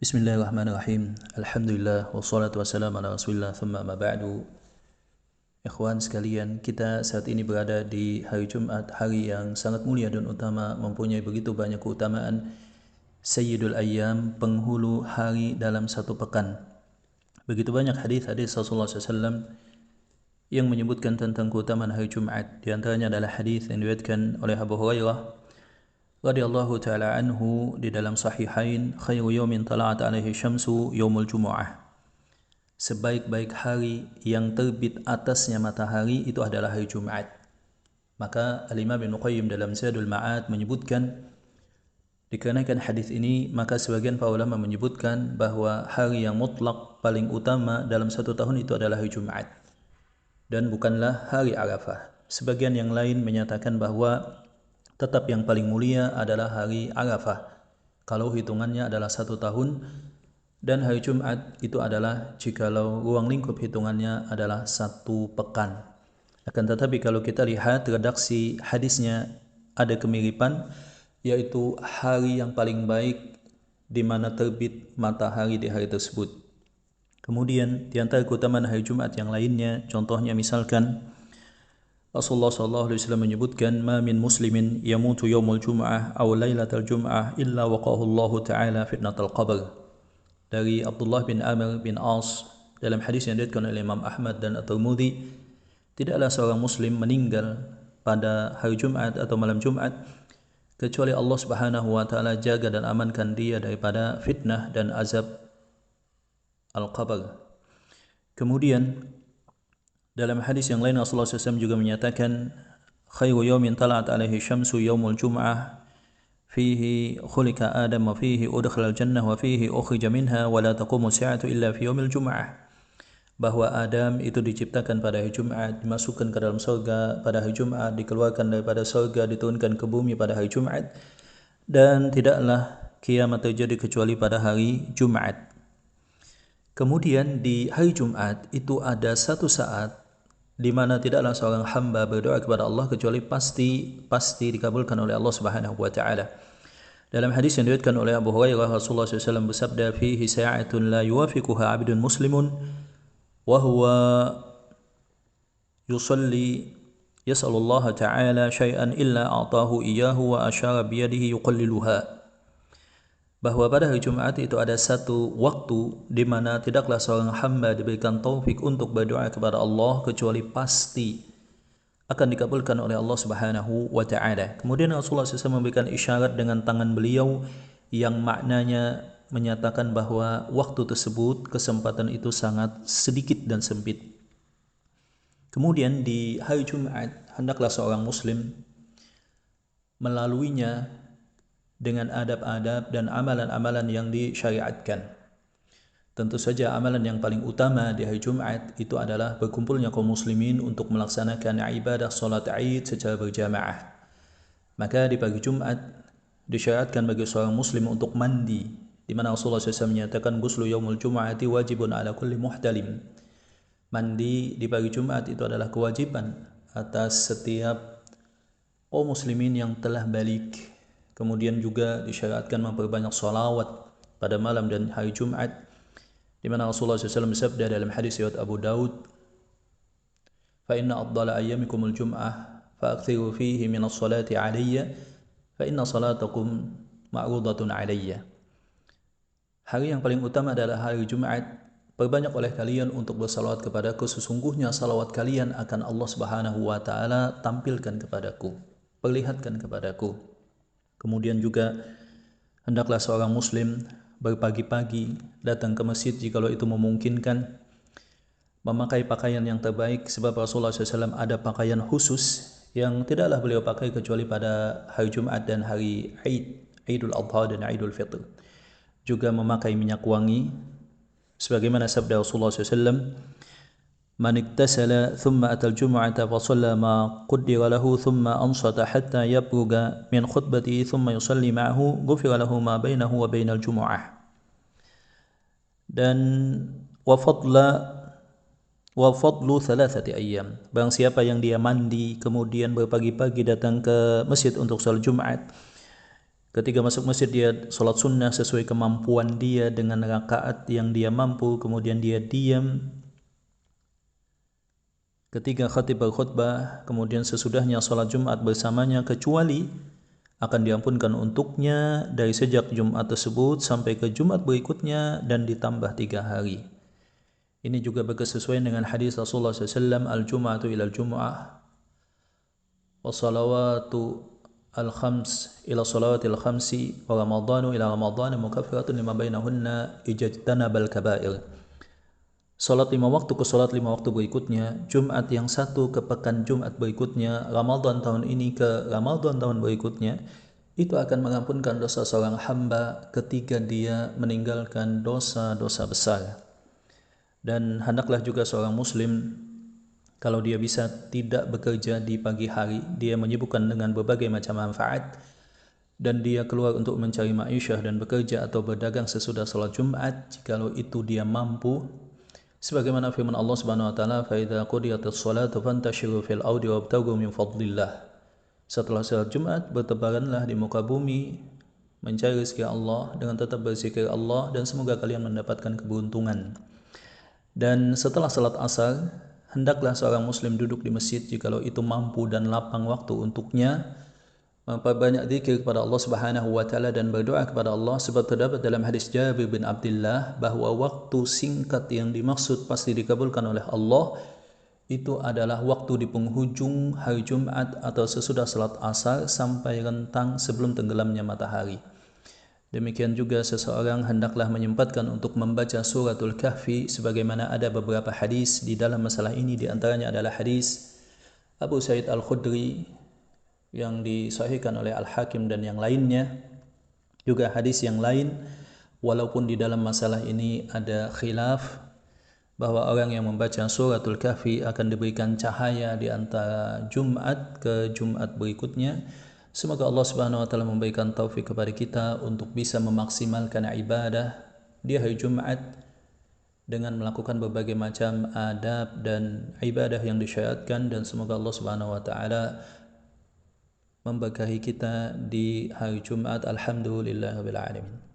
Bismillahirrahmanirrahim. Alhamdulillah wassalatu wassalamu ala Rasulillah thumma ma ba'du. Ikhwan sekalian, kita saat ini berada di hari Jumat, hari yang sangat mulia dan utama, mempunyai begitu banyak keutamaan. Sayyidul Ayyam, penghulu hari dalam satu pekan. Begitu banyak hadis-hadis Rasulullah SAW yang menyebutkan tentang keutamaan hari Jumat. Di antaranya adalah hadis yang diriwayatkan oleh Abu Hurairah radhiyallahu taala anhu di dalam sahihain, khairu yawmin tala'at alaihi syamsu yaumul jumu'ah. Sebaik-baik hari yang terbit atasnya matahari itu adalah hari Jumat. Maka Al-Imam Ibnu Qayyim dalam Zadul Ma'ad menyebutkan, dikarenakan hadis ini maka sebagian para ulama menyebutkan bahwa hari yang mutlak paling utama dalam satu tahun itu adalah hari Jumat dan bukanlah hari Arafah. Sebagian yang lain menyatakan bahwa tetap yang paling mulia adalah hari Arafah kalau hitungannya adalah satu tahun, dan hari Jumat itu adalah jikalau ruang lingkup hitungannya adalah satu pekan. Akan tetapi kalau kita lihat redaksi hadisnya ada kemiripan, yaitu hari yang paling baik di mana terbit matahari di hari tersebut. Kemudian di antara keutamaan hari Jumat yang lainnya, contohnya misalkan Rasulullah SAW menyebutkan, ma min muslimin yamutu yaumul jum'ah aw lailatal jum'ah illa waqahu Allah Ta'ala fitnatal qabr. Dari Abdullah bin Amr bin As dalam hadis yang diriwayatkan oleh Imam Ahmad dan At-Tirmidzi, tidaklah seorang muslim meninggal pada hari Jumat atau malam Jumat kecuali Allah Subhanahu wa taala jaga dan amankan dia daripada fitnah dan azab al-qabr. Kemudian dalam hadis yang lain Rasulullah SAW juga menyatakan, khairu yawmin tala'at alaihi syamsu yaumul jum'ah fihi khulika Adam wa fihi udkhilal jannah wa fihi ukhrija minha wa la taqumu sa'atu illa fi yaumil jum'ah. Bahwa Adam itu diciptakan pada hari Jumat, dimasukkan ke dalam surga pada hari Jumat, dikeluarkan daripada surga, diturunkan ke bumi pada hari Jumat, dan tidaklah kiamat terjadi kecuali pada hari Jumat. Kemudian di hari Jumat itu ada satu saat di mana tidaklah seorang hamba berdoa kepada Allah kecuali pasti dikabulkan oleh Allah Subhanahu wa taala. Dalam hadis yang diriwayatkan oleh Abu Hurairah, Rasulullah SAW bersabda, fihi sa'atun la yuwafiquha 'abdun muslimun wa huwa yusalli yas'alullah ta'ala syai'an illa a'tahu iyyahu wa asyara biyadihi yuqalliluha. Bahwa pada hari Jumat itu ada satu waktu di mana tidaklah seorang hamba diberikan taufik untuk berdoa kepada Allah kecuali pasti akan dikabulkan oleh Allah Subhanahu wa taala. Kemudian Rasulullah SAW memberikan isyarat dengan tangan beliau yang maknanya menyatakan bahwa waktu tersebut, kesempatan itu sangat sedikit dan sempit. Kemudian di hari Jumat hendaklah seorang muslim melaluinya dengan adab-adab dan amalan-amalan yang disyariatkan. Tentu saja amalan yang paling utama di hari Jumat itu adalah berkumpulnya kaum muslimin untuk melaksanakan ibadah salat Id secara berjamaah. Maka di pagi Jumat disyariatkan bagi seorang muslim untuk mandi, di mana Rasulullah SAW menyatakan ghuslu yaumul jum'ati wajibun ala kulli muhtalim. Mandi di pagi Jumat itu adalah kewajiban atas setiap kaum muslimin yang telah balik. Kemudian juga disyariatkan memperbanyak salawat pada malam dan hari Jumat, di mana Rasulullah SAW bersabda dalam hadis riwayat Abu Daud, fa inna afdala ayyamikumul jum'ah fa akthiru fihi minas salati alayya fa inna salatakum ma'rudatun alayya. Hari yang paling utama adalah hari Jumat. Perbanyak oleh kalian untuk bersalawat kepadaku, sesungguhnya salawat kalian akan Allah Subhanahu wa taala tampilkan kepadaku, perlihatkan kepadaku. Kemudian juga hendaklah seorang muslim berpagi-pagi datang ke masjid jikalau itu memungkinkan, memakai pakaian yang terbaik, sebab Rasulullah SAW ada pakaian khusus yang tidaklah beliau pakai kecuali pada hari Jumat dan hari Idul Adha dan Idul Fitr. Juga memakai minyak wangi, sebagaimana sabda Rasulullah SAW, man iktasala thumma atal jum'ata fa shalla ma qaddara lahu thumma ansata hatta yabruga min khutbatihi thumma yusalli ma'ahu ghufira lahu ma bainahu wa bainal jumu'ah. Dan wa fadlu thalathati ayyam, barang siapa yang dia mandi kemudian berpagi-pagi datang ke masjid untuk salat Jumat, Ketika masuk masjid dia sholat sunnah sesuai kemampuan dia dengan rakaat yang dia mampu, kemudian dia diam ketika khatib berkhutbah, kemudian sesudahnya sholat Jumat bersamanya, kecuali akan diampunkan untuknya dari sejak Jumat tersebut sampai ke Jumat berikutnya dan ditambah 3 hari. Ini juga berkesesuaian dengan hadis Rasulullah SAW, al-jum'atu ila al-jum'ah wa salawatu al-khams ila salawatil khamsi wa ramadhanu ila ramadhana mukaffiratun lima bainahunna ijtanabal kaba'ir. Salat 5 waktu ke salat 5 waktu berikutnya, Jumat yang satu ke pekan Jumat berikutnya, Ramadan tahun ini ke Ramadan tahun berikutnya, itu akan mengampunkan dosa seorang hamba ketika dia meninggalkan dosa-dosa besar. Dan hendaklah juga seorang muslim, kalau dia bisa tidak bekerja di pagi hari, dia menyibukkan dengan berbagai macam manfaat, dan dia keluar untuk mencari ma'isyah dan bekerja atau berdagang sesudah salat Jumat, jikalau itu dia mampu. Sebagaimana firman Allah Subhanahu wa taala, "Fa idza qudiyatis shalatu fantashiru fil ardi wabtaghu min fadlillah." Setelah salat Jumat, bertebaranlah di muka bumi mencari rezeki Allah dengan tetap berzikir Allah, dan semoga kalian mendapatkan keberuntungan. Dan setelah salat asar, hendaklah seorang muslim duduk di masjid jikalau itu mampu dan lapang waktu untuknya, memperbanyak zikir kepada Allah Subhanahu wa taala dan berdoa kepada Allah, sebab terdapat dalam hadis Jabir bin Abdullah bahwa waktu singkat yang dimaksud pasti dikabulkan oleh Allah itu adalah waktu di penghujung hari Jumat atau sesudah salat asar sampai rentang sebelum tenggelamnya matahari. Demikian juga seseorang hendaklah menyempatkan untuk membaca suratul Kahfi, sebagaimana ada beberapa hadis di dalam masalah ini. Di antaranya adalah hadis Abu Sa'id Al-Khudri yang disahihkan oleh Al-Hakim dan yang lainnya. Juga hadis yang lain, walaupun di dalam masalah ini ada khilaf, bahwa orang yang membaca suratul Kahfi akan diberikan cahaya di antara Jumat ke Jumat berikutnya. Semoga Allah Subhanahu wa taala memberikan taufik kepada kita untuk bisa memaksimalkan ibadah di hari Jumat dengan melakukan berbagai macam adab dan ibadah yang disyariatkan, dan semoga Allah Subhanahu wa taala memberkahi kita di hari Jumat. Alhamdulillahirabbil alamin.